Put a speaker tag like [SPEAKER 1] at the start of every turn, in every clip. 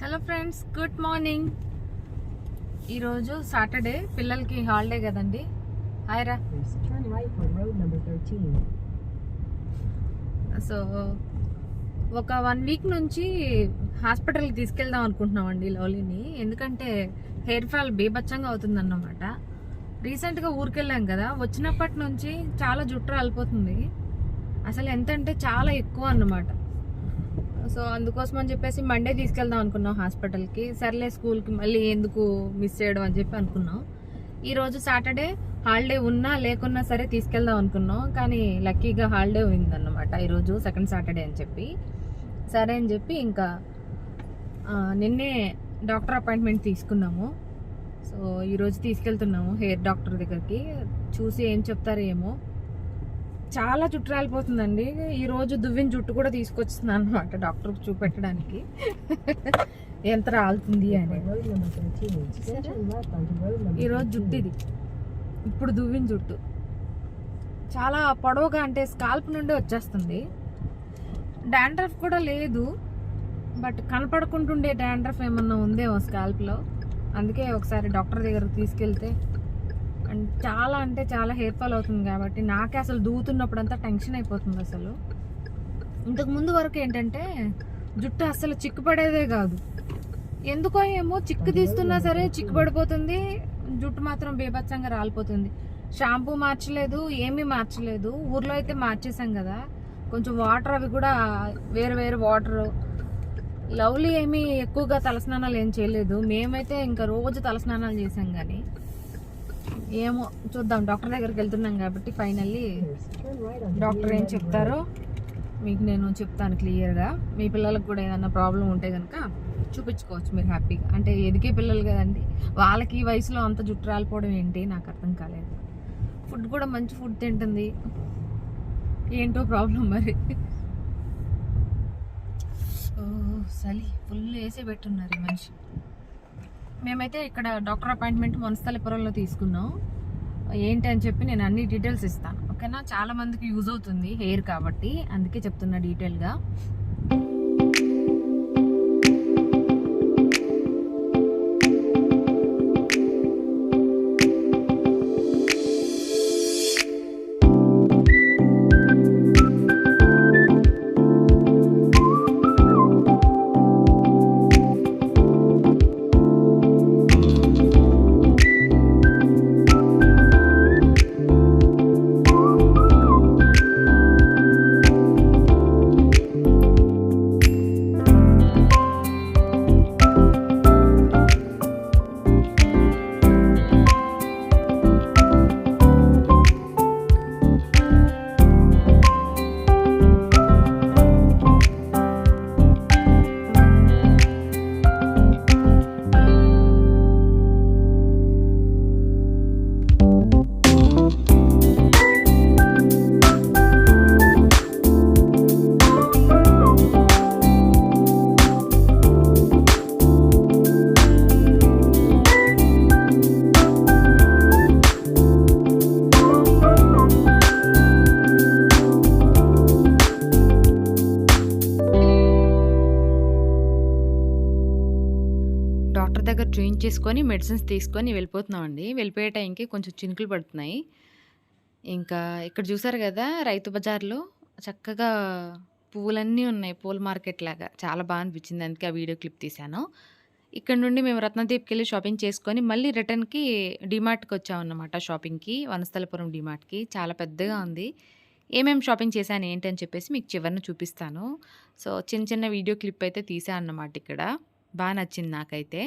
[SPEAKER 1] Hello friends, good morning. ఈరోజు Saturday, పిల్లలకి holiday కదండి. హాయ్ రా. సో ఒక 1 వీక్ నుంచి హాస్పిటల్కి తీసుకెళ్దాం అనుకుంటున్నామండి లవ్లీని. ఎందుకంటే హెయిర్ ఫాల్ బీభత్సంగా అవుతుందన్నమాట. రీసెంట్గా ఊరికెళ్ళాం కదా, వచ్చినప్పటి నుంచి చాలా జుట్టు రాలిపోతుంది. అసలు ఎంత అంటే చాలా ఎక్కువ అన్నమాట. సో అందుకోసం అని చెప్పేసి మండే తీసుకెళ్దాం అనుకున్నాం హాస్పిటల్కి. సర్లే, స్కూల్కి మళ్ళీ ఎందుకు మిస్ చేయడం అని చెప్పి అనుకున్నాం. ఈరోజు సాటర్డే, హాలిడే ఉన్నా లేకున్నా సరే తీసుకెళ్దాం అనుకున్నాం. కానీ లక్కీగా హాలిడే ఉందన్నమాట ఈరోజు, సెకండ్ సాటర్డే అని చెప్పి. సరే అని చెప్పి ఇంకా నిన్నే డాక్టర్ అపాయింట్మెంట్ తీసుకున్నాము. సో ఈరోజు తీసుకెళ్తున్నాము హెయిర్ డాక్టర్ దగ్గరికి. చూసి ఏం చెప్తారో ఏమో. చాలా జుట్టు రాలిపోతుందండి. ఈరోజు దువ్విన జుట్టు కూడా తీసుకొచ్చింది అనమాట డాక్టర్కి చూపెట్టడానికి ఎంత రాలుతుంది అని. ఈరోజు జుట్టు ఇది, ఇప్పుడు దువ్విన జుట్టు చాలా పొడవుగా, అంటే స్కాల్ప్ నుండి వచ్చేస్తుంది. డాండ్రఫ్ కూడా లేదు, బట్ కనపడకుంటుండే డాండ్రఫ్ ఏమన్నా ఉందేమో స్కాల్ప్లో. అందుకే ఒకసారి డాక్టర్ దగ్గరకు తీసుకెళ్తే, చాలా అంటే చాలా హెయిర్ ఫాల్ అవుతుంది కాబట్టి నాకే అసలు దూతున్నప్పుడు అంతా టెన్షన్ అయిపోతుంది. అసలు ఇంతకు ముందు వరకు ఏంటంటే జుట్టు అసలు చిక్కుపడేదే కాదు. ఎందుకో ఏమో చిక్కు తీస్తున్నా సరే చిక్కు పడిపోతుంది, జుట్టు మాత్రం బీభత్సంగా రాలిపోతుంది. షాంపూ మార్చలేదు, ఏమీ మార్చలేదు. ఊర్లో అయితే మార్చేసాం కదా, కొంచెం వాటర్ అవి కూడా వేరు వేరు వాటర్. లవ్లీ ఏమీ ఎక్కువగా తలస్నానాలు ఏం చేయలేదు. మేమైతే ఇంకా రోజు తలస్నానాలు చేసాం. కానీ ఏమో చూద్దాం, డాక్టర్ దగ్గరికి వెళ్తున్నాం కాబట్టి ఫైనల్లీ డాక్టర్ ఏం చెప్తారో మీకు నేను చెప్తాను క్లియర్గా. మీ పిల్లలకు కూడా ఏదన్నా ప్రాబ్లం ఉంటే కనుక చూపించుకోవచ్చు మీరు హ్యాపీగా. అంటే ఎదిగే పిల్లలు కదండి, వాళ్ళకి ఈ వయసులో అంత జుట్టు రాలిపోవడం ఏంటి నాకు అర్థం కాలేదు. ఫుడ్ కూడా మంచి ఫుడ్ తింటుంది, ఏంటో ప్రాబ్లం మరి. చలి ఫుల్ వేసే పెట్టున్నారు ఈ మనిషి. మేమైతే ఇక్కడ డాక్టర్ అపాయింట్మెంట్ మున్సిపల్పురంలో తీసుకున్నాం. ఏంటి అని చెప్పి నేను అన్ని డీటెయిల్స్ ఇస్తాను, ఓకేనా? చాలా మందికి యూజ్ అవుతుంది హెయిర్ కాబట్టి అందుకే చెప్తున్నా డీటెయిల్గా. డాక్టర్ దగ్గర చూయించేసుకొని మెడిసిన్స్ తీసుకొని వెళ్ళిపోతున్నామండి. వెళ్ళిపోయే టైంకి కొంచెం చినుకులు పడుతున్నాయి. ఇంకా ఇక్కడ చూసారు కదా, రైతు బజార్లో చక్కగా పువ్వులన్నీ ఉన్నాయి, పూల మార్కెట్ లాగా. చాలా బాగా అనిపించింది, అందుకే ఆ వీడియో క్లిప్ తీశాను. ఇక్కడ నుండి మేము రత్నదీప్కి వెళ్ళి షాపింగ్ చేసుకొని మళ్ళీ రిటర్న్కి డిమార్ట్కి వచ్చామన్నమాట. షాపింగ్కి వనస్థలపురం డిమార్ట్కి. చాలా పెద్దగా ఉంది. ఏమేమి షాపింగ్ చేశాను ఏంటి అని చెప్పేసి మీకు చివరిన చూపిస్తాను. సో చిన్న చిన్న వీడియో క్లిప్ అయితే తీసాను అన్నమాట. ఇక్కడ బాగా నచ్చింది నాకైతే.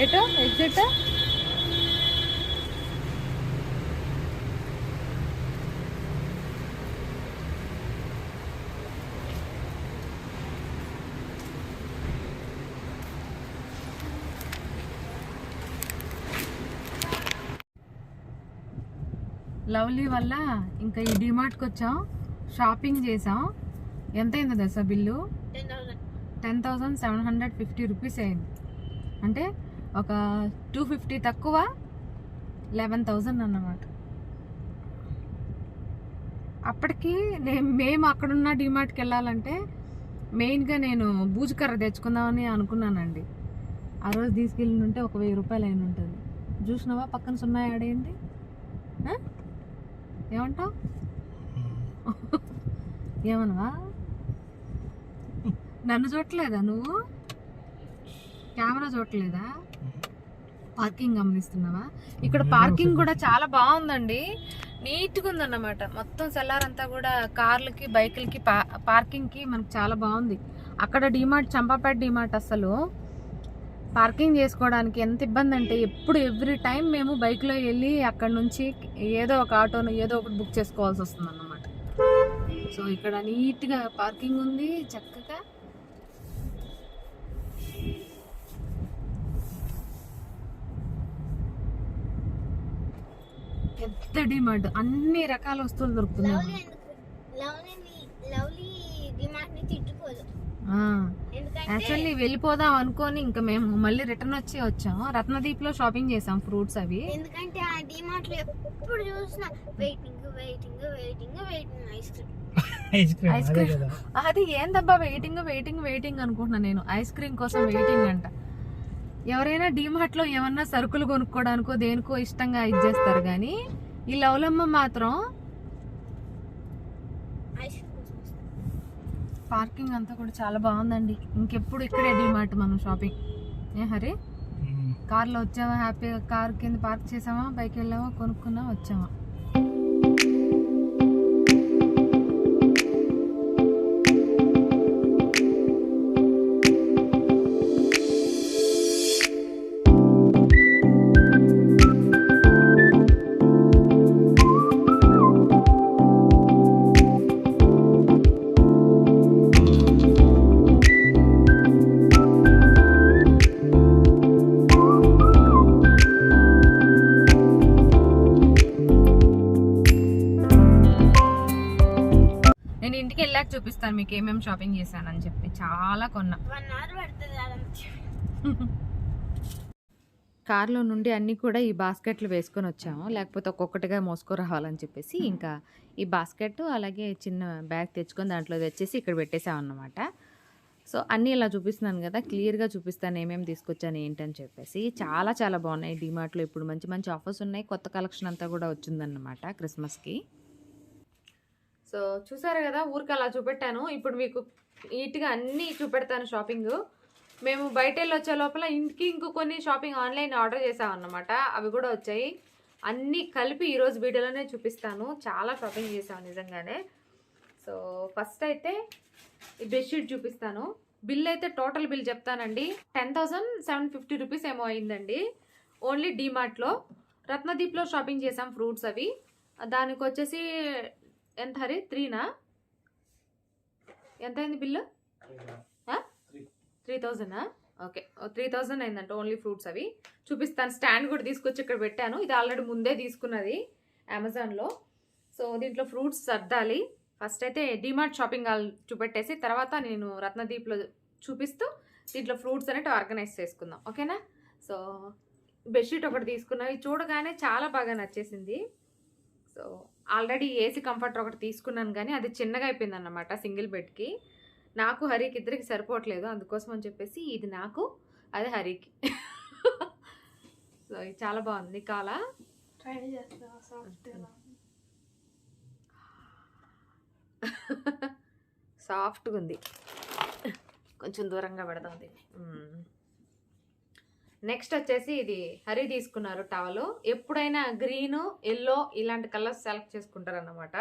[SPEAKER 1] ఎటో ఎగ్జిట్ లవ్లీ వల్ల ఇంకా ఈ డిమార్ట్కి వచ్చాం, షాపింగ్ చేసాం. ఎంత అయిందో తెలుసా బిల్లు? 10,750 రూపీస్ అయింది. అంటే ఒక 250 తక్కువ 11,000 అన్నమాట. అప్పటికి మేము అక్కడున్న డిమార్ట్కి వెళ్ళాలంటే మెయిన్గా నేను బూజుకర్ర తెచ్చుకుందామని అనుకున్నానండి. ఆ రోజు తీసుకెళ్ళి ఉంటే ఒక 1000 రూపాయలు అయిన ఉంటుంది. చూసినావా పక్కన సున్నా ఆడేంది? ఏమంటావు? ఏమనవా? నన్ను చూడలేదా నువ్వు? కెమెరా చూడలేదా? పార్కింగ్ గమనిస్తున్నావా? ఇక్కడ పార్కింగ్ కూడా చాలా బాగుందండి, నీట్గా ఉందన్నమాట. మొత్తం సెల్లారంతా కూడా కార్లకి బైకులకి పార్కింగ్కి మనకు చాలా బాగుంది. అక్కడ డిమార్ట్, చంపాపేట డిమార్ట్ అసలు పార్కింగ్ చేసుకోవడానికి ఎంత ఇబ్బంది అంటే ఎప్పుడు ఎవ్రీ టైం మేము బైక్లో వెళ్ళి అక్కడ నుంచి ఏదో ఒక ఆటోను ఏదో ఒకటి బుక్ చేసుకోవాల్సి వస్తుంది అన్నమాట. సో ఇక్కడ నీట్గా పార్కింగ్ ఉంది చక్కగా. పెద్ద డిమార్ట్, అన్ని రకాల వస్తువులు దొరుకుతున్నాయి. యాక్చువల్లీ వెళ్ళిపోదాం అనుకోని ఇంకా మేము మళ్ళీ రిటర్న్ వచ్చాము. రత్నదీప్ లో షాపింగ్ చేసాం ఫ్రూట్స్ అవి.
[SPEAKER 2] ఎందుకంటే ఆ డిమార్ట్ లో ఎప్పుడు చూసినా waiting waiting waiting waiting ice cream.
[SPEAKER 1] అది ఏందబ్బా వెయిటింగ్ వెయిటింగ్ వెయిటింగ్ అనుకుంటున్నా నేను. ఐస్ క్రీమ్ కోసం వెయిటింగ్ అంట. ఎవరైనా డిమార్ట్ లో ఏమన్నా సరుకులు కొనుక్కోవడానికో దేనికో ఇష్టంగా ఇచ్చేస్తారు కానీ ఈ లవ్లమ్మ మాత్రం పార్కింగ్ అంతా కూడా చాలా బాగుందండి. ఇంకెప్పుడు ఇక్కడే డిమార్ట్ మనం షాపింగ్. ఏ హరి, కార్లో వచ్చామా హ్యాపీగా, కార్ కింద పార్క్ చేసామా, బైక్ వెళ్ళామా, కొనుక్కున్నా వచ్చామా. ఇంటికి వెళ్ళాక చూపిస్తాను మీకు ఏమేమి షాపింగ్ చేశానని చెప్పి. చాలా కొన్నా. కార్లో నుండి అన్నీ కూడా ఈ బాస్కెట్లు వేసుకొని వచ్చాము, లేకపోతే ఒక్కొక్కటిగా మోసుకొని రావాలని చెప్పేసి ఇంకా ఈ బాస్కెట్ అలాగే చిన్న బ్యాగ్ తెచ్చుకొని దాంట్లో తెచ్చేసి ఇక్కడ పెట్టేసాం అన్నమాట. సో అన్నీ ఇలా చూపిస్తున్నాను కదా, క్లియర్గా చూపిస్తాను ఏమేమి తీసుకొచ్చాను ఏంటని చెప్పేసి. చాలా చాలా బాగున్నాయి డిమార్ట్లో. ఇప్పుడు మంచి మంచి ఆఫర్స్ ఉన్నాయి, కొత్త కలెక్షన్ అంతా కూడా వచ్చిందన్నమాట క్రిస్మస్కి. సో చూసారు కదా, ఊరికి అలా చూపెట్టాను. ఇప్పుడు మీకు నీట్గా అన్నీ చూపెడతాను షాపింగ్. మేము బయట వెళ్ళి వచ్చే లోపల ఇంటికి ఇంకో కొన్ని షాపింగ్ ఆన్లైన్ ఆర్డర్ చేసామన్నమాట, అవి కూడా వచ్చాయి. అన్నీ కలిపి ఈరోజు వీడియోలోనే చూపిస్తాను. చాలా షాపింగ్ చేసాము నిజంగానే. సో ఫస్ట్ అయితే ఈ బెడ్షీట్ చూపిస్తాను. బిల్ అయితే టోటల్ బిల్ చెప్తానండి. 10,750 రూపీస్ ఏమో అయిందండి ఓన్లీ డిమార్ట్లో. రత్నదీప్లో షాపింగ్ చేసాం ఫ్రూట్స్ అవి. దానికి వచ్చేసి ఎంత హరి, 3నా? ఎంత అయింది బిల్లు? 3,000. ఓకే, 3,000 అయిందంట ఓన్లీ ఫ్రూట్స్ అవి. చూపిస్తాను. స్టాండ్ కూడా తీసుకొచ్చి ఇక్కడ పెట్టాను. ఇది ఆల్రెడీ ముందే తీసుకున్నది అమెజాన్లో. సో దీంట్లో ఫ్రూట్స్ సర్దాలి. ఫస్ట్ అయితే డిమార్ట్ షాపింగ్ చూపెట్టేసి తర్వాత నేను రత్నదీప్లో చూపిస్తూ దీంట్లో ఫ్రూట్స్ అనేవి ఆర్గనైజ్ చేసుకుందాం, ఓకేనా? సో బెడ్షీట్ ఒకటి తీసుకున్నాను. చూడగానే చాలా బాగా నచ్చేసింది. సో ఆల్రెడీ ఏసీ కంఫర్టర్ ఒకటి తీసుకున్నాను కానీ అది చిన్నగా అయిపోయింది అన్నమాట సింగిల్ బెడ్కి. నాకు హరికి ఇద్దరికి సరిపోవట్లేదు, అందుకోసం అని చెప్పేసి ఇది నాకు, అదే హరికి. సో ఇది చాలా బాగుంది. కాలా
[SPEAKER 2] ట్రై చేస్తా.
[SPEAKER 1] సాఫ్ట్గా ఉంది. కొంచెం దూరంగా పెడదాం దీన్ని. నెక్స్ట్ వచ్చేసి ఇది హరి తీసుకున్నారు టవల్. ఎప్పుడైనా గ్రీను, ఎల్లో ఇలాంటి కలర్స్ సెలెక్ట్ చేసుకుంటారు అన్నమాట.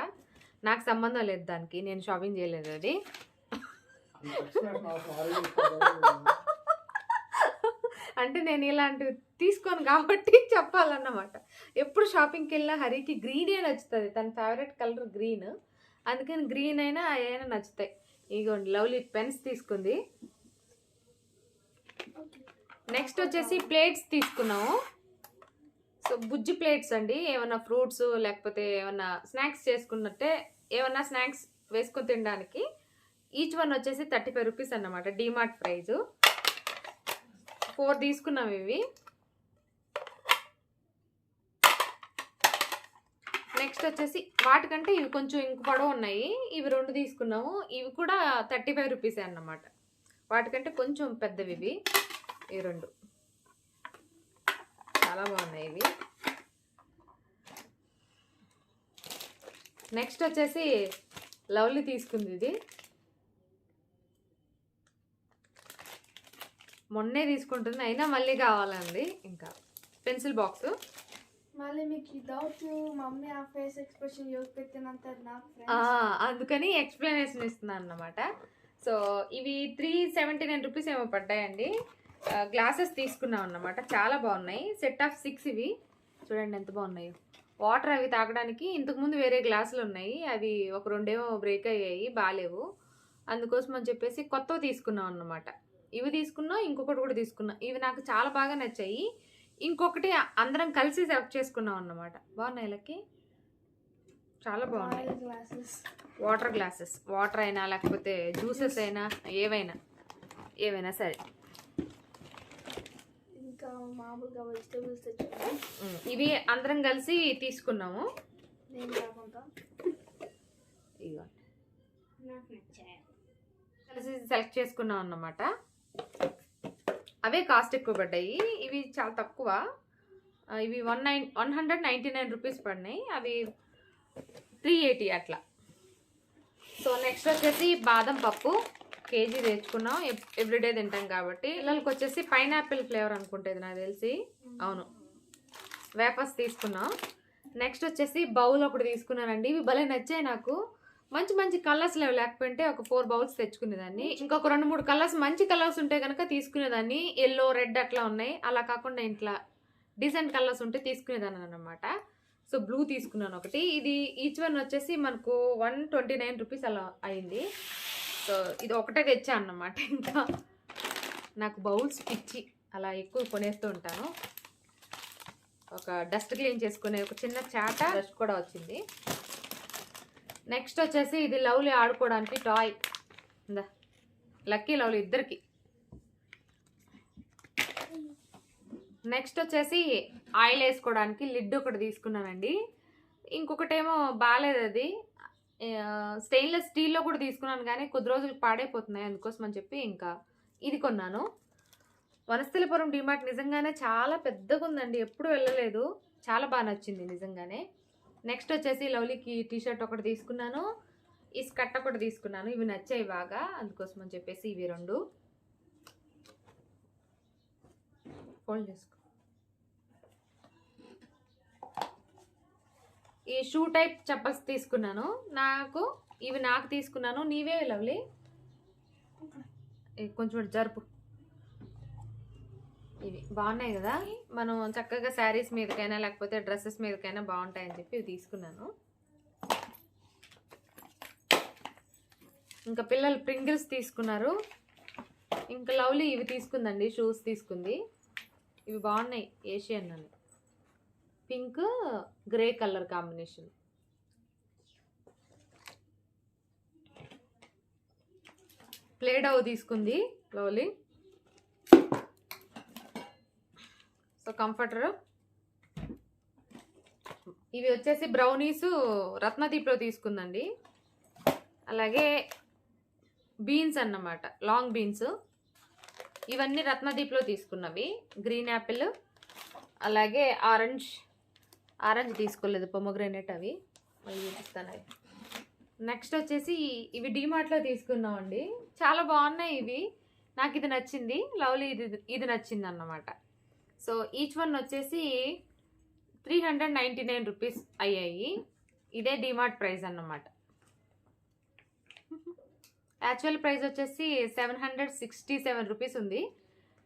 [SPEAKER 1] నాకు సంబంధం లేదు దానికి, నేను షాపింగ్ చేయలేదు అది. అంటే నేను ఇలాంటివి తీసుకోను కాబట్టి చెప్పాలన్నమాట. ఎప్పుడు షాపింగ్కి వెళ్ళినా హరికి గ్రీనే నచ్చుతుంది, తన ఫేవరెట్ కలర్ గ్రీన్, అందుకని గ్రీన్ అయినా అయినా నచ్చుతాయి. ఇగోండి లవ్లీ పెన్స్ తీసుకుంది. నెక్స్ట్ వచ్చేసి ప్లేట్స్ తీసుకున్నాము. సో బుజ్జి ప్లేట్స్ అండి, ఏమన్నా ఫ్రూట్స్ లేకపోతే ఏమన్నా స్నాక్స్ చేసుకున్నట్టే, ఏమన్నా స్నాక్స్ వేసుకొని తినడానికి. ఈచ్ వన్ వచ్చేసి 35 రూపీస్ అన్నమాట, డిమార్ట్ ప్రైజు. 4 తీసుకున్నాం ఇవి. నెక్స్ట్ వచ్చేసి వాటికంటే ఇవి కొంచెం ఇంక పొడవు ఉన్నాయి, ఇవి 2 తీసుకున్నాము. ఇవి కూడా 35 రూపీసే అన్నమాట, వాటికంటే కొంచెం పెద్దవి ఇవి. ఈ 2 చాలా బాగున్నాయి ఇవి. నెక్స్ట్ వచ్చేసి లవ్లీ తీసుకుంది, ఇది మొన్నే తీసుకుంటుంది అయినా మళ్ళీ కావాలండి. ఇంకా పెన్సిల్ బాక్స్.
[SPEAKER 2] మళ్ళీ మీకు వితౌట్ మమ్మీ ఆ ఫేస్ ఎక్స్ప్రెషన్ యూస్ పెట్టినంత నాకు
[SPEAKER 1] అందుకని ఎక్స్ప్లెనేషన్ ఇస్తున్నాను అన్నమాట. సో ఇవి 379 రూపీస్ ఏమో పడ్డాయండి. గ్లాసెస్ తీసుకున్నాం అన్నమాట, చాలా బాగున్నాయి. సెట్ ఆఫ్ 6 ఇవి. చూడండి ఎంత బాగున్నాయో. వాటర్ అవి తాగడానికి ఇంతకుముందు వేరే గ్లాసులు ఉన్నాయి, అవి ఒక 2 ఏమో బ్రేక్ అయ్యాయి, బాగాలేవు. అందుకోసం అని చెప్పేసి కొత్తవి తీసుకున్నాం అన్నమాట. ఇవి తీసుకున్నాం, ఇంకొకటి కూడా తీసుకున్నాం. ఇవి నాకు చాలా బాగా నచ్చాయి. ఇంకొకటి అందరం కలిసి సెలెక్ట్ చేసుకున్నాం అన్నమాట. బాగున్నాయి లక్కీ, చాలా బాగున్నాయి. వాటర్ గ్లాసెస్, వాటర్ అయినా లేకపోతే జ్యూసెస్ అయినా ఏవైనా సరే.
[SPEAKER 2] ఇంకా మామూలుగా వెజిటేబుల్స్ తెచ్చుకున్నాం,
[SPEAKER 1] ఇవి అందరం కలిసి తీసుకున్నాము.
[SPEAKER 2] నేను కాకుండా
[SPEAKER 1] ఇదిగో
[SPEAKER 2] నాకు నచ్చాయి,
[SPEAKER 1] కలిసి సెలెక్ట్ చేసుకున్నాం అన్నమాట. అవే కాస్ట్ ఎక్కువ పడ్డాయి, ఇవి చాలా తక్కువ. ఇవి 199 రూపీస్ పడినాయి, అవి 380 అట్లా. సో నెక్స్ట్ వచ్చేసి బాదం పప్పు కేజీ తెచ్చుకున్నాం, ఎవ్రీడే తింటాం కాబట్టి. పిల్లలకి వచ్చేసి పైనాపిల్ ఫ్లేవర్ అనుకుంటుంది నాకు తెలిసి, అవును, వేఫర్స్ తీసుకున్నాం. నెక్స్ట్ వచ్చేసి బౌల్ ఒకటి తీసుకున్నానండి. ఇవి భలే నచ్చాయి నాకు, మంచి మంచి కలర్స్ లేకపోతే ఒక 4 బౌల్స్ తెచ్చుకునేదాన్ని. ఇంకొక 2-3 కలర్స్ మంచి కలర్స్ ఉంటే కనుక తీసుకునేదాన్ని. ఎల్లో రెడ్ అట్లా ఉన్నాయి, అలా కాకుండా ఇంట్లో డీసెంట్ కలర్స్ ఉంటే తీసుకునేదాన్ని అన్నమాట. సో బ్లూ తీసుకున్నాను ఒకటి. ఇది ఈచ్ వన్ వచ్చేసి మనకు 129 రూపీస్ అలా అయింది. సో ఇది ఒకటే తెచ్చా అన్నమాట. ఇంకా నాకు బౌల్స్ పిచ్చి, అలా ఎక్కువ కొనేస్తూ ఉంటాను. ఒక డస్ట్ క్లీన్ చేసుకునే ఒక చిన్న చాట డస్ట్ కూడా వచ్చింది. నెక్స్ట్ వచ్చేసి ఇది లవ్లీ ఆడుకోవడానికి టాయ్, లక్కీ లవ్లీ ఇద్దరికి. నెక్స్ట్ వచ్చేసి ఆయిల్ వేసుకోవడానికి లిడ్ ఒకటి తీసుకున్నానండి. ఇంకొకటేమో బాగాలేదు, అది స్టెయిన్లెస్ స్టీల్లో కూడా తీసుకున్నాను, కానీ కొద్ది రోజులకు పాడైపోతున్నాయి, అందుకోసం అని చెప్పి ఇంకా ఇది కొన్నాను. వనస్థలిపురం డిమార్ట్ నిజంగానే చాలా పెద్దగా ఉందండి, ఎప్పుడు వెళ్ళలేదు, చాలా బాగా నచ్చింది నిజంగానే. నెక్స్ట్ వచ్చేసి లవ్లీకి టీషర్ట్ ఒకటి తీసుకున్నాను, ఈ స్కర్ట్ ఒకటి తీసుకున్నాను. ఇవి నచ్చాయి బాగా, అందుకోసం అని చెప్పేసి ఇవి 2 ఫోల్డ్ చేసుకో. ఈ షూ టైప్ చెప్పల్స్ తీసుకున్నాను, ఇవి నాకు తీసుకున్నాను. నీవే లవ్లీ కొంచెం జరుపు. ఇవి బాగున్నాయి కదా, మనం చక్కగా శారీస్ మీదకైనా లేకపోతే డ్రెస్సెస్ మీదకైనా బాగుంటాయని చెప్పి ఇవి తీసుకున్నాను. ఇంకా పిల్లలు ప్రింగిల్స్ తీసుకున్నారు. ఇంకా లవ్లీ ఇవి తీసుకుందండి, షూస్ తీసుకుంది. ఇవి బాగున్నాయి, ఏషియన్ అని, pink grey colour combination. Play dough తీసుకుంది లవ్లీ. So comforter. ఇవి వచ్చేసి బ్రౌనీస్ రత్నదీప్లో తీసుకుందండి. అలాగే బీన్స్ అన్నమాట, లాంగ్ బీన్స్. ఇవన్నీ రత్నదీప్లో తీసుకున్నవి. గ్రీన్ యాపిల్, అలాగే ఆరెంజ్ తీసుకోలేదు, పొమోగ్రానేట్, అవి మళ్ళీ చూపిస్తాను అవి. నెక్స్ట్ వచ్చేసి ఇవి డిమార్ట్లో తీసుకున్నామండి, చాలా బాగున్నాయి ఇవి. నాకు ఇది నచ్చింది, లవ్లీ ఇది నచ్చింది అన్నమాట. సో ఈచ్ వన్ వచ్చేసి 399 రూపీస్ అయ్యాయి. ఇదే డిమార్ట్ ప్రైస్ అన్నమాట. యాక్చువల్ ప్రైస్ వచ్చేసి 767 రూపీస్ ఉంది.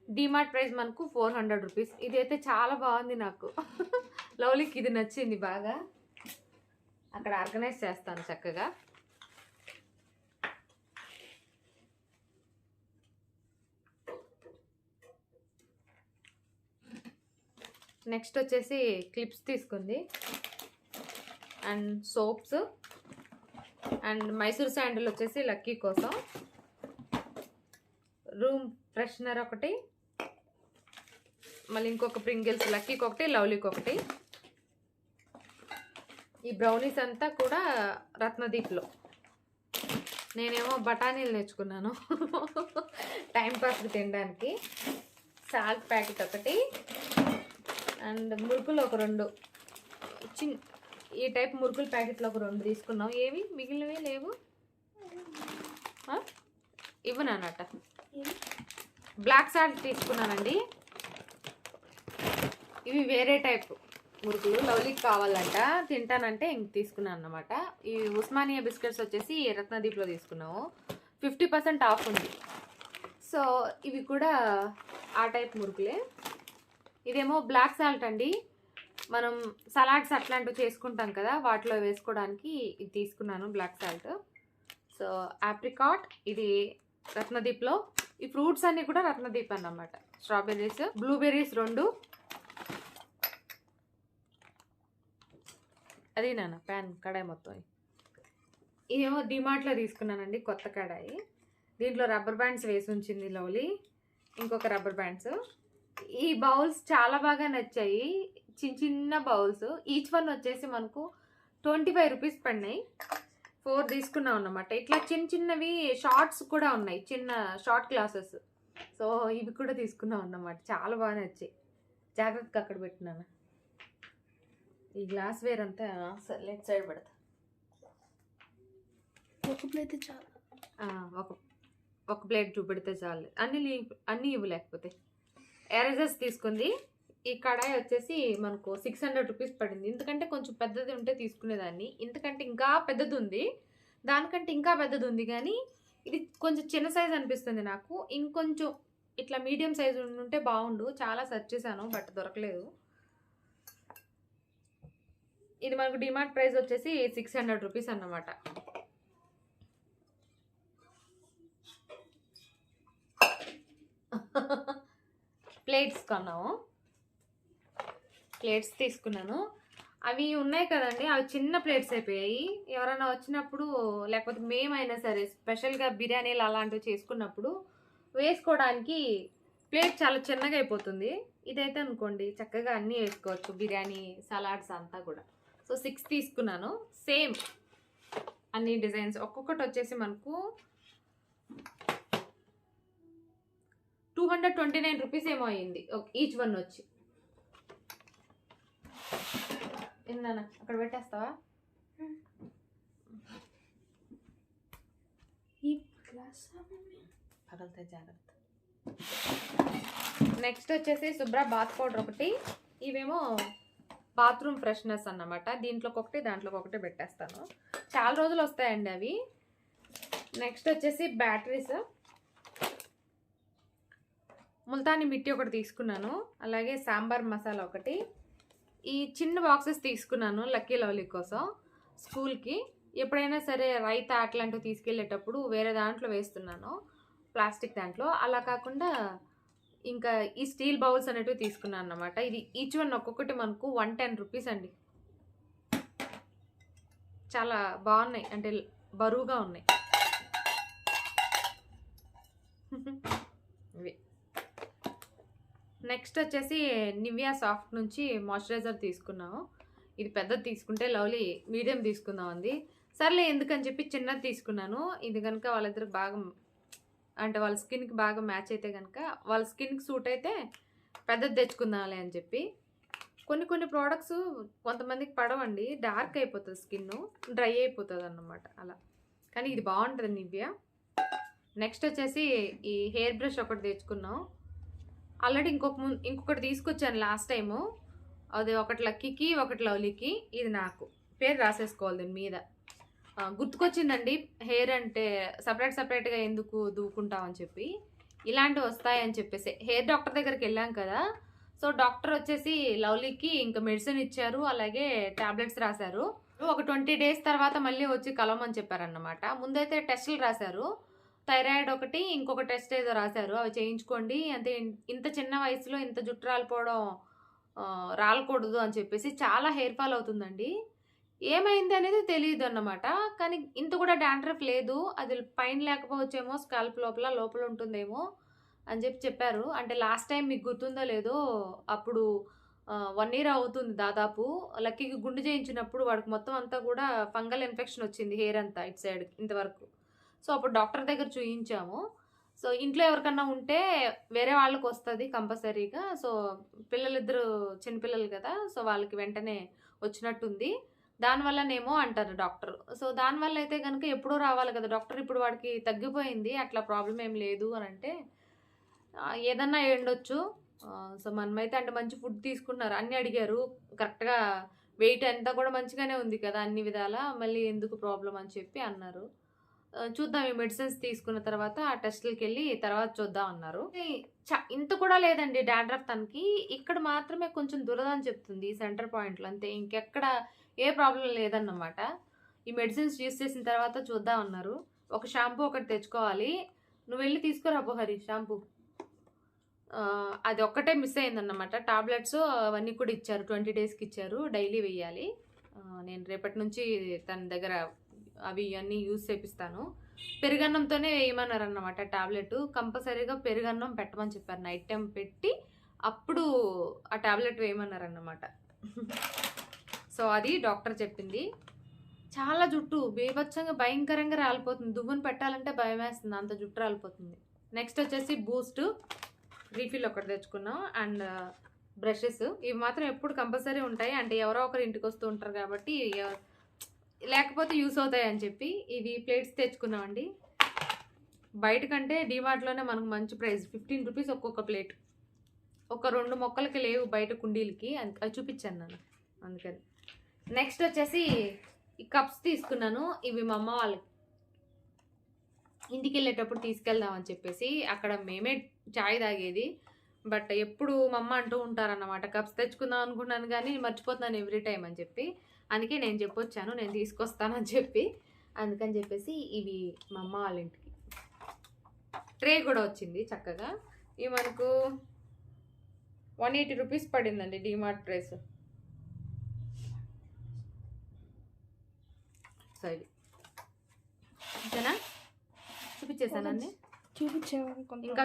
[SPEAKER 1] డిమార్ట్ ప్రైస్ మనకు 400 రూపీస్. ఇదైతే చాలా బాగుంది నాకు. లవ్లీకి ఇది నచ్చింది బాగా. అక్కడ ఆర్గనైజ్ చేస్తాను చక్కగా. నెక్స్ట్ వచ్చేసి క్లిప్స్ తీసుకుంది and soaps and Mysore sandal వచ్చేసి లక్కీ కోసం, రూమ్ ఫ్రెషనర్ ఒకటి, మళ్ళీ ఇంకొక ప్రింగిల్స్ లక్కీకి ఒకటి, లవ్లీకి ఒకటి. ఈ బ్రౌనీస్ అంతా కూడా రత్నదీప్లో. నేనేమో బఠానీలు తెచ్చుకున్నాను టైంపాస్కి తినడానికి. సాల్ట్ ప్యాకెట్ ఒకటి అండ్ మురుకులు ఒక 2 ఈ టైప్ మురుకుల ప్యాకెట్లు ఒక 2 తీసుకున్నాం. ఏవి మిగిలినవి లేవు, ఇవ్వనన్నట. బ్లాక్ సాల్ట్ తీసుకున్నానండి. ఇవి వేరే టైప్ మురుకులు, లవ్లీకి కావాలంట, తింటానంటే ఇంక తీసుకున్నాను అన్నమాట. ఈ ఉస్మానియా బిస్కెట్స్ వచ్చేసి రత్నదీప్లో తీసుకున్నాము, 50% ఆఫ్ ఉంది. సో ఇవి కూడా ఆ టైప్ మురుకులే. ఇదేమో బ్లాక్ సాల్ట్ అండి, మనం సలాడ్స్ అట్లాంటివి చేసుకుంటాం కదా వాటిలో వేసుకోవడానికి ఇది తీసుకున్నాను బ్లాక్ సాల్ట్. సో ఆప్రికాట్ ఇది రత్నదీప్లో. ఈ ఫ్రూట్స్ అన్నీ కూడా రత్నదీప్ అన్నమాట. Strawberries, blueberries 2. అది నాన్న ప్యాన్ కడాయి మొత్తం. ఇదేమో డిమార్ట్లో తీసుకున్నానండి కొత్త కడాయి. దీంట్లో రబ్బర్ బ్యాండ్స్ వేసి ఉంచింది లవ్లీ, ఇంకొక రబ్బర్ బ్యాండ్స్. ఈ బౌల్స్ చాలా బాగా నచ్చాయి, చిన్న బౌల్స్. ఈచ్ వన్ వచ్చేసి మనకు 25 రూపీస్ పడినాయి. 4 తీసుకున్నాం అన్నమాట. ఇట్లా చిన్నవి షార్ట్స్ కూడా ఉన్నాయి, చిన్న షార్ట్ గ్లాసెస్. సో ఇవి కూడా తీసుకున్నాం అన్నమాట. చాలా బాగా నచ్చాయి. జాగ్రత్తగా అక్కడ పెట్టినాను. ఈ గ్లాస్ వేర్ అంతా లెఫ్ట్ సైడ్ పెడతా.
[SPEAKER 2] ఒక ప్లేట్ చాలు,
[SPEAKER 1] ఒక ప్లేట్ చూపెడితే చాలు. అన్నీ ఇవ్వలేకపోతే. ఎరేజర్స్ తీసుకుంది. ఈ కడాయి వచ్చేసి మనకు 600 రూపీస్ పడింది. ఎందుకంటే కొంచెం పెద్దది ఉంటే తీసుకునేదాన్ని. ఇంతకంటే ఇంకా పెద్దది ఉంది, దానికంటే ఇంకా పెద్దది ఉంది, కానీ ఇది కొంచెం చిన్న సైజ్ అనిపిస్తుంది నాకు. ఇంకొంచెం ఇట్లా మీడియం సైజు ఉంటే బాగుండు. చాలా సెర్చ్ చేశాను బట్ దొరకలేదు. ఇది మనకు డిమార్ట్ ప్రైస్ వచ్చేసి 600 రూపీస్ అన్నమాట. ప్లేట్స్ కొన్నాము, ప్లేట్స్ తీసుకున్నాను. అవి ఉన్నాయి కదండి, అవి చిన్న ప్లేట్స్ అయిపోయాయి. ఎవరైనా వచ్చినప్పుడు లేకపోతే మేమైనా సరే స్పెషల్గా బిర్యానీలు అలాంటివి చేసుకున్నప్పుడు వేసుకోవడానికి ప్లేట్ చాలా చిన్నగా అయిపోతుంది. ఇదైతే అనుకోండి చక్కగా అన్నీ వేసుకోవచ్చు, బిర్యానీ సలాడ్స్ అంతా కూడా. సో 6 తీసుకున్నాను. సేమ్ అన్ని డిజైన్స్. ఒక్కొక్కటి వచ్చేసి మనకు 229 రూపీస్ ఏమో అయింది ఈచ్ వన్ వచ్చి. ఏందన్నా అక్కడ పెట్టేస్తావా? ఈ గ్లాస్ పగలుతాయి, జాగ్రత్త. నెక్స్ట్ వచ్చేసి శుభ్ర బాత్ పౌడర్ ఒకటి. ఇవేమో బాత్రూమ్ ఫ్రెష్నర్స్ అన్నమాట. దీంట్లోకి ఒకటి దాంట్లోకి ఒకటి పెట్టేస్తాను. చాలా రోజులు వస్తాయండి అవి. నెక్స్ట్ వచ్చేసి బ్యాటరీస్. ముల్తాని మిట్టి ఒకటి తీసుకున్నాను, అలాగే సాంబార్ మసాలా ఒకటి. ఈ చిన్న బాక్సెస్ తీసుకున్నాను లక్కీ లవ్లీ కోసం స్కూల్కి. ఎప్పుడైనా సరే రైతా అట్లాంటివి తీసుకెళ్ళేటప్పుడు వేరే దాంట్లో వేస్తున్నాను, ప్లాస్టిక్ దాంట్లో. అలా కాకుండా ఇంకా ఈ స్టీల్ బౌల్స్ అనేటివి తీసుకున్నాను అన్నమాట. ఇది ఈచ్ వన్ ఒక్కొక్కటి మనకు 110 రూపీస్ అండి. చాలా బాగున్నాయి, అంటే బరువుగా ఉన్నాయి ఇవి. నెక్స్ట్ వచ్చేసి నివియా సాఫ్ట్ నుంచి మాయిశ్చరైజర్ తీసుకున్నాము. ఇది పెద్దది తీసుకుంటే లవ్లీ మీడియం తీసుకుందాం అంది. సర్లే ఎందుకని చెప్పి చిన్నది తీసుకున్నాను. ఇది కనుక వాళ్ళిద్దరికి బాగా, అంటే వాళ్ళ స్కిన్కి బాగా మ్యాచ్ అయితే కనుక, వాళ్ళ స్కిన్కి సూట్ అయితే పెద్దది తెచ్చుకుందాంలే అని చెప్పి. కొన్ని ప్రోడక్ట్స్ కొంతమందికి పడవండి, డార్క్ అయిపోతుంది స్కిన్, డ్రై అయిపోతుంది అన్నమాట అలా. కానీ ఇది బాగుంటుంది నివియా. నెక్స్ట్ వచ్చేసి ఈ హెయిర్ బ్రష్ ఒకటి తెచ్చుకున్నాం. ఆల్రెడీ ఇంకొకటి తీసుకొచ్చాను లాస్ట్ టైము. అది ఒకటి లక్కీకి ఒకటి లవ్లీకి. ఇది నాకు పేరు రాసేసుకోవాలి దీని మీద. గుర్తుకొచ్చిందండి, హెయిర్ అంటే సపరేట్గా ఎందుకు దూకుంటామని చెప్పి ఇలాంటివి వస్తాయని చెప్పేసి హెయిర్ డాక్టర్ దగ్గరికి వెళ్ళాం కదా. సో డాక్టర్ వచ్చేసి లవ్లీకి ఇంకా మెడిసిన్ ఇచ్చారు, అలాగే టాబ్లెట్స్ రాశారు. ఒక 20 days తర్వాత మళ్ళీ వచ్చి కలవమని చెప్పారన్నమాట. ముందైతే టెస్టులు రాశారు, థైరాయిడ్ ఒకటి, ఇంకొక టెస్ట్ ఏదో రాశారు, అవి చేయించుకోండి. అంటే ఇంత చిన్న వయసులో ఇంత జుట్టు రాలిపోవడం రాలకూడదు అని చెప్పేసి. చాలా హెయిర్ ఫాల్ అవుతుందండి. ఏమైంది అనేది తెలియదు అన్నమాట. కానీ ఇంత కూడా డాండ్రఫ్ లేదు, అది పైన లేకపోవచ్చేమో, స్కాల్ప్ లోపల ఉంటుందేమో అని చెప్పారు. అంటే లాస్ట్ టైం మీకు గుర్తుందో లేదో, అప్పుడు 1 year అవుతుంది దాదాపు. లక్కీకి గుండు చేయించినప్పుడు వాడికి మొత్తం అంతా కూడా ఫంగల్ ఇన్ఫెక్షన్ వచ్చింది, హెయిర్ అంతా ఇటు సైడ్ ఇంతవరకు. సో అప్పుడు డాక్టర్ దగ్గర చూయించాము. సో ఇంట్లో ఎవరికన్నా ఉంటే వేరే వాళ్ళకి వస్తుంది కంపల్సరీగా. సో పిల్లలిద్దరు చిన్నపిల్లలు కదా, సో వాళ్ళకి వెంటనే వచ్చినట్టుంది. దానివల్లనేమో అంటారు డాక్టర్. సో దానివల్ల అయితే కనుక ఎప్పుడో రావాలి కదా డాక్టర్, ఇప్పుడు వాడికి తగ్గిపోయింది, అట్లా ప్రాబ్లం ఏం లేదు అని అంటే ఏదన్నా ఉండొచ్చు. సో మనమైతే అంటే మంచి ఫుడ్ తీసుకున్నారు, అన్నీ అడిగారు కరెక్ట్గా, వెయిట్ అంతా కూడా మంచిగానే ఉంది కదా అన్ని విధాల, మళ్ళీ ఎందుకు ప్రాబ్లం అని చెప్పి అన్నారు. చూద్దాం, ఈ మెడిసిన్స్ తీసుకున్న తర్వాత ఆ టెస్టులకి వెళ్ళి తర్వాత చూద్దాం అన్నారు. ఇంత కూడా లేదండి డాండ్రఫ్ తనకి, ఇక్కడ మాత్రమే కొంచెం దురద అని చెప్తుంది సెంటర్ పాయింట్లో, అంతే. ఇంకెక్కడ ఏ ప్రాబ్లం లేదన్నమాట. ఈ మెడిసిన్స్ యూస్ చేసిన తర్వాత చూద్దాం అన్నారు. ఒక షాంపూ ఒకటి తెచ్చుకోవాలి, నువ్వు వెళ్ళి తీసుకురా హరి షాంపూ. అది ఒక్కటే మిస్ అయిందన్నమాట. టాబ్లెట్స్ అవన్నీ కూడా ఇచ్చారు, 20 daysకి ఇచ్చారు, డైలీ వేయాలి. నేను రేపటి నుంచి తన దగ్గర అవి అన్నీ యూజ్ చేపిస్తాను. పెరుగన్నంతోనే వేయమన్నారు అన్నమాట టాబ్లెట్. కంపల్సరీగా పెరుగన్నం పెట్టమని చెప్పారు, నైట్ టైం పెట్టి అప్పుడు ఆ టాబ్లెట్ వేయమన్నారు అన్నమాట. సో అది డాక్టర్ చెప్పింది. చాలా జుట్టు బీభత్సంగా భయంకరంగా రాలిపోతుంది, దువ్వును పెట్టాలంటే భయం వేస్తుంది, అంత జుట్టు రాలిపోతుంది. నెక్స్ట్ వచ్చేసి బూస్ట్ రీఫిల్ ఒకటి తెచ్చుకున్నాం, అండ్ బ్రషెస్. ఇవి మాత్రం ఎప్పుడు కంపల్సరీ ఉంటాయి, అంటే ఎవరో ఒకరు ఇంటికి వస్తూ ఉంటారు కాబట్టి లేకపోతే యూస్ అవుతాయి అని చెప్పి ఇవి ప్లేట్స్ తెచ్చుకున్నామండి. బయట కంటే డీమార్ట్లోనే మనకు మంచి ప్రైస్, 15 rupees ఒక్కొక్క ప్లేట్. ఒక 2 మొక్కలకి లేవు బయట కుండీలకి, అది చూపించాను నేను అందుకని. నెక్స్ట్ వచ్చేసి ఈ కప్స్ తీసుకున్నాను, ఇవి మా అమ్మ వాళ్ళకి ఇంటికి వెళ్ళేటప్పుడు తీసుకెళ్దామని చెప్పేసి. అక్కడ మేమే చాయ్ తాగేది, బట్ ఎప్పుడు మా అమ్మ అంటూ ఉంటారన్నమాట కప్స్ తెచ్చుకుందాం అనుకున్నాను కానీ మర్చిపోతున్నాను ఎవ్రీ టైం అని చెప్పి. అందుకే నేను చెప్పొచ్చాను నేను తీసుకొస్తానని చెప్పి. అందుకని చెప్పేసి ఇవి మా అమ్మ వాళ్ళ ఇంటికి. ట్రే కూడా వచ్చింది చక్కగా. ఇవి మనకు 180 rupees పడిందండి డిమార్ట్ ట్రేస్. సో ఇది ఓకేనా, చూపించేసానండి.
[SPEAKER 2] చూపించాను
[SPEAKER 1] ఇంకా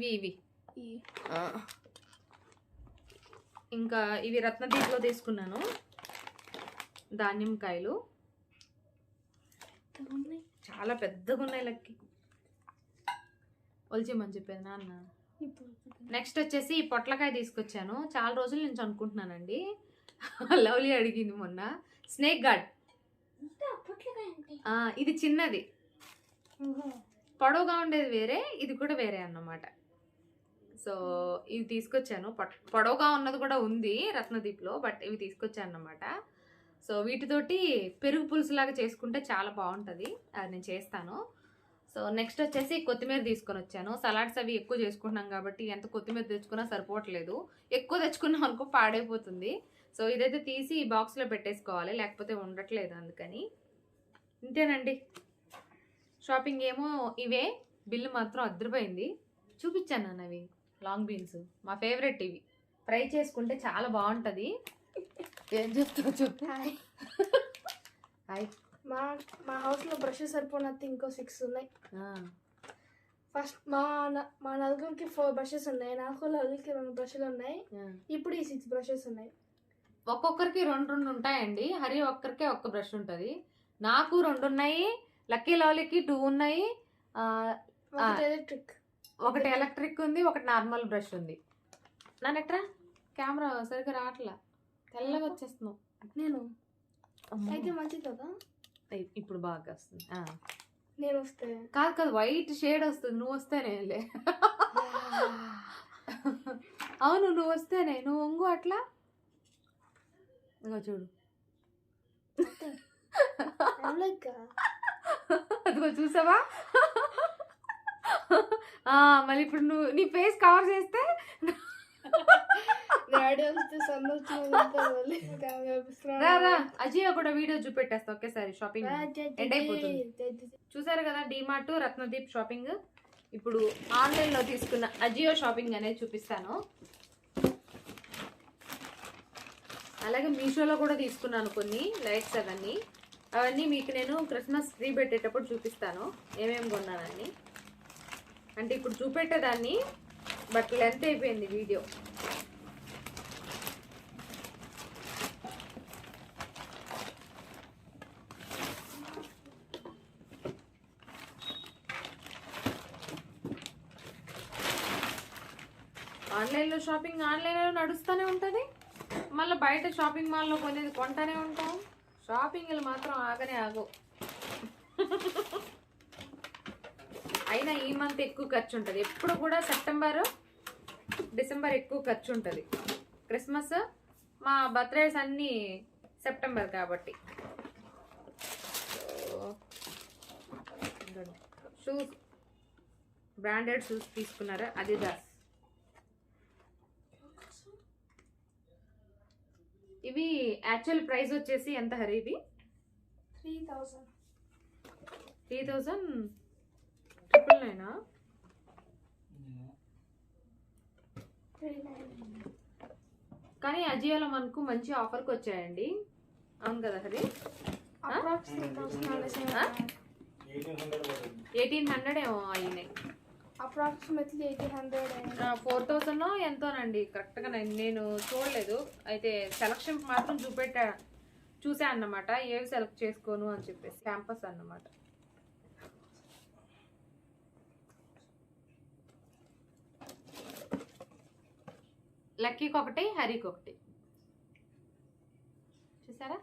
[SPEAKER 1] ఇవి ఇంకా ఇవి రత్నదీప్లో తీసుకున్నాను, ధాన్యంకాయలు చాలా పెద్దగా ఉన్నాయి, లక్కి ఒలిచేమని చెప్పాను నాన్న. నెక్స్ట్ వచ్చేసి పొట్లకాయ తీసుకొచ్చాను, చాలా రోజుల నుంచి అనుకుంటున్నానండి. లవ్లీ అడిగింది మొన్న. స్నేక్ గార్డ్, ఇది చిన్నది, పొడవుగా ఉండేది వేరే, ఇది కూడా వేరే అన్నమాట. సో ఇవి తీసుకొచ్చాను, పొడవుగా ఉన్నది కూడా ఉంది రత్నదీప్లో, బట్ ఇవి తీసుకొచ్చాను అన్నమాట. సో వీటితోటి పెరుగు పులుసులాగా చేసుకుంటే చాలా బాగుంటుంది, అది నేను చేస్తాను. సో నెక్స్ట్ వచ్చేసి కొత్తిమీర తీసుకొని వచ్చాను. సలాడ్స్ అవి ఎక్కువ చేసుకుంటున్నాం కాబట్టి ఎంత కొత్తిమీర తెచ్చుకున్నా సరిపోవట్లేదు, ఎక్కువ తెచ్చుకున్నాం అనుకో పాడైపోతుంది. సో ఇదైతే తీసి బాక్స్లో పెట్టేసుకోవాలి, లేకపోతే ఉండట్లేదు, అందుకని. ఇంతేనండి షాపింగ్. ఏమో ఇవే, బిల్లు మాత్రం అద్దరిపోయింది. చూపించాను నన్ను అవి లాంగ్ బీన్స్, మా ఫేవరెట్. ఇవి ఫ్రై చేసుకుంటే చాలా బాగుంటుంది. ఏం చెప్తావు చెప్పు. హాయ్.
[SPEAKER 2] మా హౌస్లో బ్రషెస్ సరిపోయినట్టు ఇంకో 6 ఉన్నాయి. ఫస్ట్ మా నలుగురికి 4 brushes ఉన్నాయి, నాకు నలుగురికి 2 brushes ఉన్నాయి. ఇప్పుడు ఈ 6 brushes ఉన్నాయి.
[SPEAKER 1] ఒక్కొక్కరికి 2 ఉంటాయండి. హరి ఒక్కరికే 1 బ్రష్ ఉంటుంది, నాకు 2 ఉన్నాయి, లక్కీ లవ్లీకి 2 ఉన్నాయి. ఒకటి ఎలక్ట్రిక్ ఉంది, ఒకటి నార్మల్ బ్రష్ ఉంది. నన్ను ఎట్రా కెమెరా సరిగ్గా రావట్లా, తెల్లగా వచ్చేస్తున్నావు. నేను అయితే మంచిది కదా, ఇప్పుడు బాగా వస్తుంది. నేను వస్తే కాదు వైట్ షేడ్ వస్తుంది, నువ్వు వస్తేనే. అవును నువ్వు వస్తేనే, నువ్వు వంగు అట్లా. ఇంకా చూడు, అదిగో చూసావా, మళ్ళీ ఇప్పుడు నువ్వు నీ ఫేస్ కవర్ చేస్తే
[SPEAKER 2] డాడీ వస్తే సన్
[SPEAKER 1] రా రా అజయ్ కూడా వీడియో చూపెట్టేస్తా ఒకేసారి షాపింగ్ ఎండ్ అయిపోతుంది. చూసారు కదా డిమార్ట్ రత్నదీప్ షాపింగ్. ఇప్పుడు ఆన్లైన్ లో తీసుకున్న అజియో షాపింగ్ అనేది చూపిస్తాను. అలాగే మీషోలో కూడా తీసుకున్నాను కొన్ని లైట్స్ అవన్నీ మీకు నేను క్రిస్మస్ ట్రీ పెట్టేటప్పుడు చూపిస్తాను ఏమేమి కొన్నానని. అంటే ఇప్పుడు చూపెట్టేదాన్ని బట్ లెంత్ అయిపోయింది వీడియో. ఆన్లైన్లో షాపింగ్ ఆన్లైన్లో నడుస్తూనే ఉంటుంది, మళ్ళీ బయట షాపింగ్ మాల్లో కొనేది కొంటానే ఉంటాం. షాపింగ్లు మాత్రం ఆగనే ఆగవు. అయినా ఈ మంత్ ఎక్కువ ఖర్చు ఉంటుంది. ఎప్పుడు కూడా సెప్టెంబర్ డిసెంబర్ ఎక్కువ ఖర్చు ఉంటుంది. క్రిస్మస్ మా బర్త్డేస్ అన్నీ సెప్టెంబర్ కాబట్టి. షూస్ బ్రాండెడ్ షూస్ తీసుకున్నారా అడిడాస్. ఇవి యాక్చువల్ ప్రైస్ వచ్చేసి ఎంత హరి? ఇవి 3,999 కానీ అజియోలో మనకు మంచి ఆఫర్కి వచ్చాయండి. అవును కదా హరి? 1,800 ఏమో అయినాయి.
[SPEAKER 2] అప్రాక్సిమేట్లీ 800
[SPEAKER 1] 4,000 ఎంతోనండి కరెక్ట్గా నేను చూడలేదు. అయితే సెలక్షన్ మాత్రం చూసా అన్నమాట, ఏవి సెలెక్ట్ చేసుకోను అని చెప్పేసి. క్యాంపస్ అన్నమాట. లక్కీకి ఒకటి, హరికి ఒకటి. చూసారా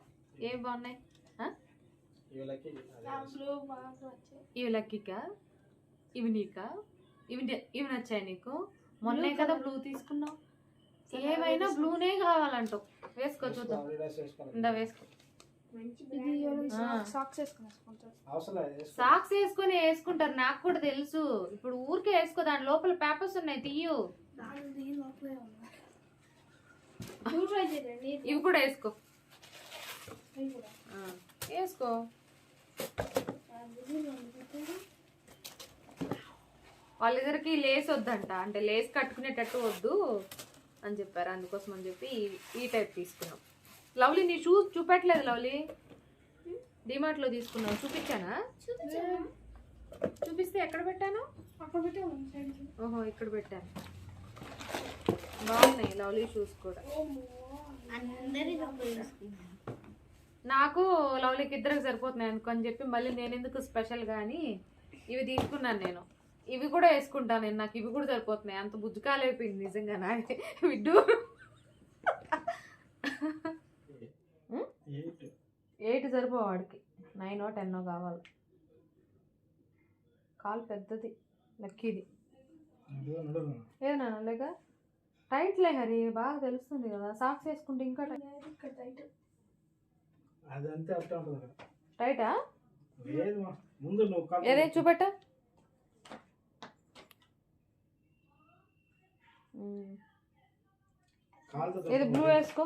[SPEAKER 1] ఏవి బాగున్నాయి? ఇవి లక్కీకా? ఇవి నీకా? ఇవి నచ్చాయి నీకు? మొన్నే కదా బ్లూ తీసుకున్నావు. ఏవైనా బ్లూనే కావాలంటావు. వేసుకో చూద్దాం. ఇందా వేసుకో. సాక్స్ వేసుకొని వేసుకుంటారు, నాకు కూడా తెలుసు. ఇప్పుడు ఊరికే వేసుకో, దాని లోపల పేపర్స్ ఉన్నాయి, తీయు. ఇవి కూడా వేసుకో. వేసుకో. వాళ్ళిద్దరికి లేస్ వద్దంట, అంటే లేస్ కట్టుకునేటట్టు వద్దు అని చెప్పారు. అందుకోసం అని చెప్పి ఈ టైప్ తీసుకున్నాం. లవ్లీ నీ షూస్ చూపెట్టలేదు. లవ్లీ డిమార్ట్లో తీసుకున్నావు, చూపించానా? చూపిస్తే ఎక్కడ పెట్టాను? ఓహో ఇక్కడ పెట్టాను. బాగున్నాయి లవ్లీ షూస్ కూడా. నాకు లవ్లీకి ఇద్దరికి సరిపోతున్నాయి అనుకొని చెప్పి మళ్ళీ నేను ఎందుకు స్పెషల్ కానీ ఇవి తీసుకున్నాను నేను. ఇవి కూడా వేసుకుంటాను నేను, నాకు ఇవి కూడా సరిపోతున్నాయి. అంత బుజ్జకాలు అయిపోయింది నిజంగా నాకే. విడ్డు 8 సరిపో వాడికి, 9 10 కావాలి. కాలు పెద్దది లక్కీది. ఏదన్నా లేక టైట్ లే హరి, బాగా తెలుస్తుంది కదా. సాక్స్ వేసుకుంటే ఇంకా టైటా? ఏదే చూపెట్ట. ఏది బ్లూ వేసుకో.